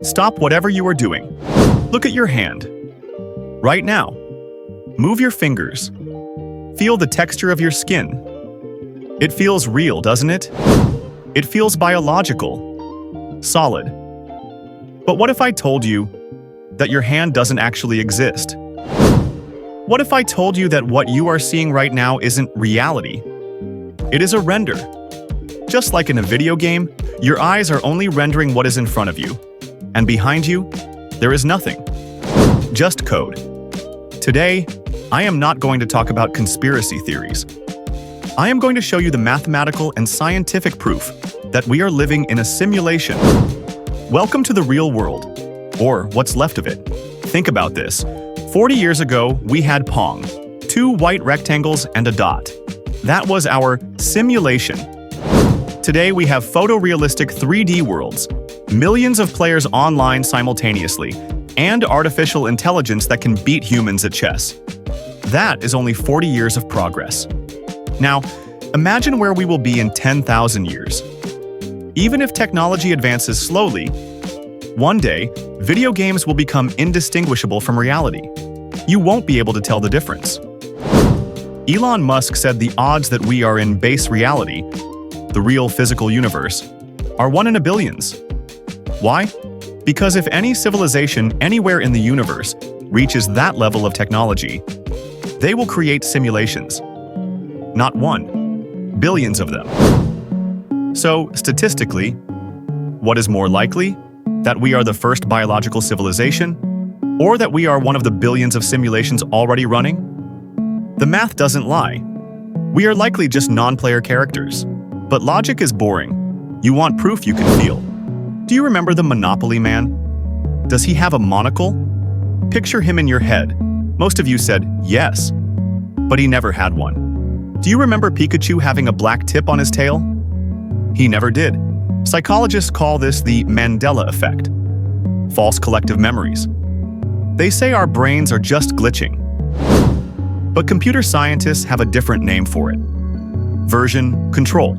Stop whatever you are doing. Look at your hand. Right now. Move your fingers. Feel the texture of your skin. It feels real, doesn't it? It feels biological. Solid. But what if I told you that your hand doesn't actually exist? What if I told you that what you are seeing right now isn't reality? It is a render. Just like in a video game, your eyes are only rendering what is in front of you. And behind you, there is nothing. Just code. Today, I am not going to talk about conspiracy theories. I am going to show you the mathematical and scientific proof that we are living in a simulation. Welcome to the real world, or what's left of it. Think about this. 40 years ago, we had Pong, 2 white rectangles and a dot. That was our simulation. Today, we have photorealistic 3D worlds, millions of players online simultaneously, and artificial intelligence that can beat humans at chess. That is only 40 years of progress. Now, imagine where we will be in 10,000 years. Even if technology advances slowly, one day, video games will become indistinguishable from reality. You won't be able to tell the difference. Elon Musk said the odds that we are in base reality, the real physical universe, are 1 in a billions. Why? Because if any civilization anywhere in the universe reaches that level of technology, they will create simulations. Not one, billions of them. So, statistically, what is more likely? That we are the first biological civilization? Or that we are one of the billions of simulations already running? The math doesn't lie. We are likely just non-player characters. But logic is boring. You want proof you can feel. Do you remember the Monopoly man? Does he have a monocle? Picture him in your head. Most of you said yes, but he never had one. Do you remember Pikachu having a black tip on his tail? He never did. Psychologists call this the Mandela effect. False collective memories. They say our brains are just glitching. But computer scientists have a different name for it. Version control.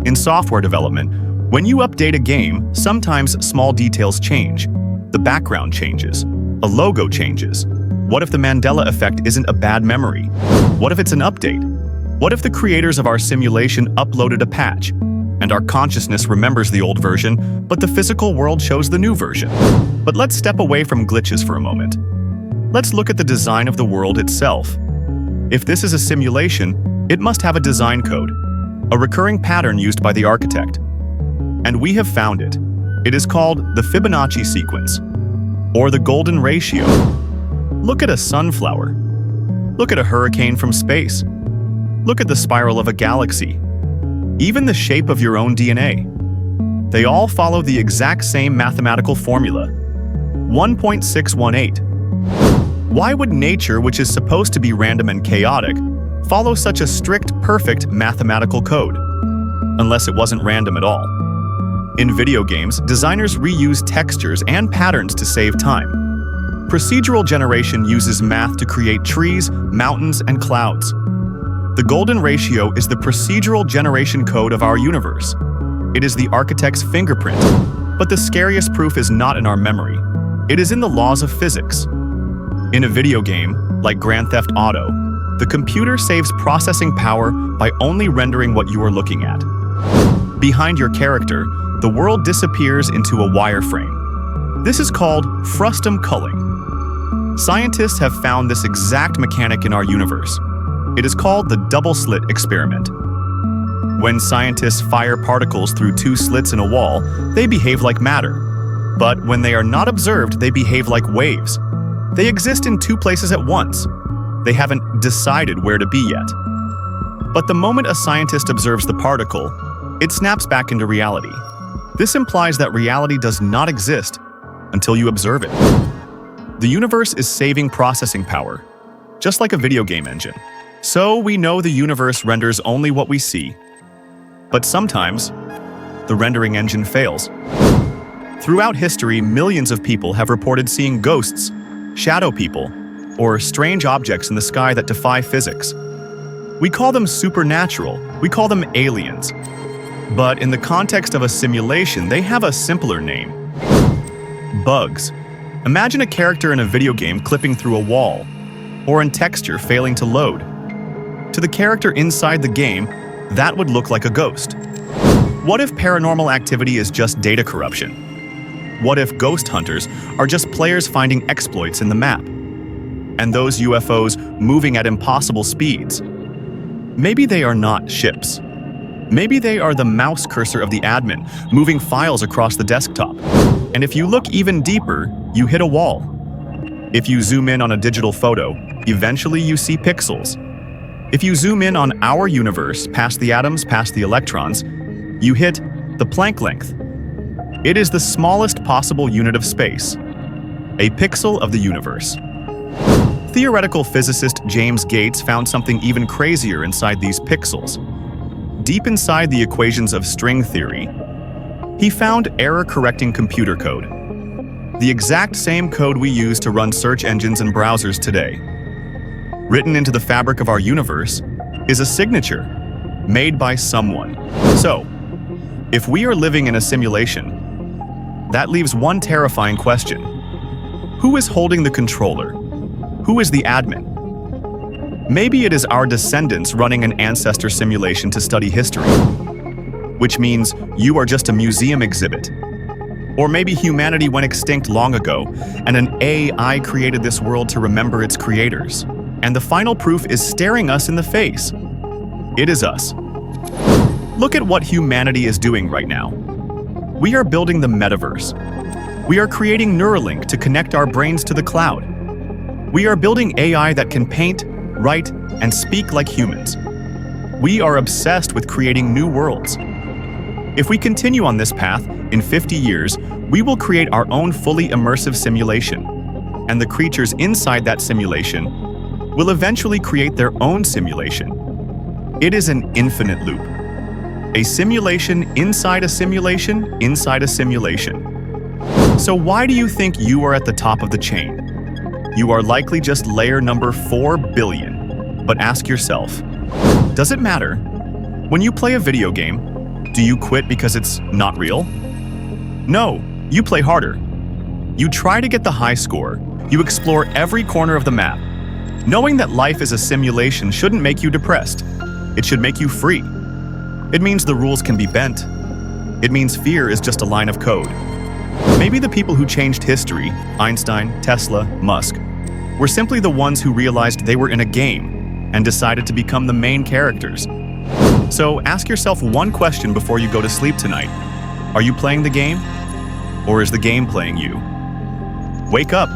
In software development, when you update a game, sometimes small details change. The background changes. A logo changes. What if the Mandela effect isn't a bad memory? What if it's an update? What if the creators of our simulation uploaded a patch, and our consciousness remembers the old version, but the physical world shows the new version? But let's step away from glitches for a moment. Let's look at the design of the world itself. If this is a simulation, it must have a design code, a recurring pattern used by the architect. And we have found it. It is called the Fibonacci sequence, or the golden ratio. Look at a sunflower. Look at a hurricane from space. Look at the spiral of a galaxy. Even the shape of your own DNA. They all follow the exact same mathematical formula, 1.618. Why would nature, which is supposed to be random and chaotic, follow such a strict, perfect mathematical code? Unless it wasn't random at all. In video games, designers reuse textures and patterns to save time. Procedural generation uses math to create trees, mountains, and clouds. The golden ratio is the procedural generation code of our universe. It is the architect's fingerprint. But the scariest proof is not in our memory. It is in the laws of physics. In a video game, like Grand Theft Auto, the computer saves processing power by only rendering what you are looking at. Behind your character, the world disappears into a wireframe. This is called frustum culling. Scientists have found this exact mechanic in our universe. It is called the Double Slit Experiment. When scientists fire particles through 2 slits in a wall, they behave like matter. But when they are not observed, they behave like waves. They exist in 2 places at once. They haven't decided where to be yet. But the moment a scientist observes the particle, it snaps back into reality. This implies that reality does not exist until you observe it. The universe is saving processing power, just like a video game engine. So we know the universe renders only what we see. But sometimes, the rendering engine fails. Throughout history, millions of people have reported seeing ghosts, shadow people, or strange objects in the sky that defy physics. We call them supernatural, we call them aliens. But in the context of a simulation, they have a simpler name: Bugs. Imagine a character in a video game clipping through a wall, or in texture failing to load. To the character inside the game, that would look like a ghost. What if paranormal activity is just data corruption? What if ghost hunters are just players finding exploits in the map? And those UFOs moving at impossible speeds? Maybe they are not ships. Maybe they are the mouse cursor of the admin, moving files across the desktop. And if you look even deeper, you hit a wall. If you zoom in on a digital photo, eventually you see pixels. If you zoom in on our universe, past the atoms, past the electrons, you hit the Planck length. It is the smallest possible unit of space, a pixel of the universe. Theoretical physicist James Gates found something even crazier inside these pixels. Deep inside the equations of string theory, he found error-correcting computer code. The exact same code we use to run search engines and browsers today. Written into the fabric of our universe is a signature made by someone. So, if we are living in a simulation, that leaves one terrifying question. Who is holding the controller? Who is the admin? Maybe it is our descendants running an ancestor simulation to study history, which means you are just a museum exhibit. Or maybe humanity went extinct long ago, and an AI created this world to remember its creators. And the final proof is staring us in the face. It is us. Look at what humanity is doing right now. We are building the metaverse. We are creating Neuralink to connect our brains to the cloud. We are building AI that can paint, write, and speak like humans. We are obsessed with creating new worlds. If we continue on this path, in 50 years, we will create our own fully immersive simulation. And the creatures inside that simulation will eventually create their own simulation. It is an infinite loop. A simulation inside a simulation inside a simulation. So why do you think you are at the top of the chain? You are likely just layer number 4 billion. But ask yourself, does it matter? When you play a video game, do you quit because it's not real? No, you play harder. You try to get the high score. You explore every corner of the map. Knowing that life is a simulation shouldn't make you depressed. It should make you free. It means the rules can be bent. It means fear is just a line of code. Maybe the people who changed history, Einstein, Tesla, Musk, were simply the ones who realized they were in a game and decided to become the main characters. So ask yourself one question before you go to sleep tonight. Are you playing the game? Or is the game playing you? Wake up.